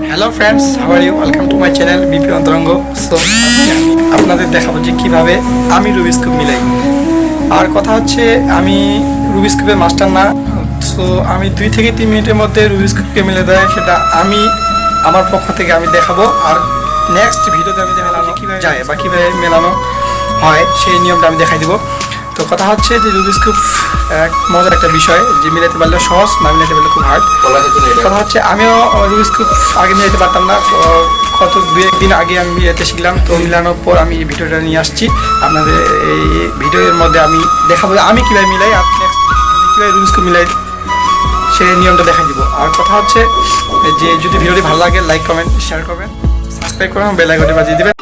Hello friends, how are you? Welcome to my channel BP Antaranga. So আপনাদের দেখাবো যে কিভাবে আমি রুবিক্স কিউব মিলাই। আর কথা হচ্ছে, আমি রুবিক্স কিউবের মাস্টার না। সো আমি 2 থেকে 3 মিনিটের মধ্যে রুবিক্স কিউবকে মিলে দেয়, সেটা আমি আমার পক্ষ থেকে আমি দেখাবো। আর নেক্সট ভিডিওতে আমি দেখাবো যে কীভাবে যায় বা কীভাবে মেলানো হয়, সেই নিয়মটা আমি দেখাই দিব। তো কথা হচ্ছে যে রুবিক্স কিউব এক মজার একটা বিষয়, যে মিলাতে পারলে সহজ, না মিলাতে পারলে খুব হার্ড। কথা হচ্ছে, আমিও রুবিক্স কিউব আগে মিলাতে পারতাম না। কত 2-1 দিন আগে আমি মিলাতে শিখলাম। তো মিলানোর পর আমি এই ভিডিওটা নিয়ে আসছি আপনাদের। এই ভিডিওর মধ্যে আমি দেখাবো আমি কীভাবে মিলাই, আর নেক্সট কীভাবে রুবিক্স কিউব মিলাই সেই নিয়মটা দেখাই দিব। আর কথা হচ্ছে যে যদি ভিডিওটি ভালো লাগে, লাইক কমেন্ট শেয়ার করবেন, সাবস্ক্রাইব করবেন, বেল আইকনটি বাজিয়ে দেবেন।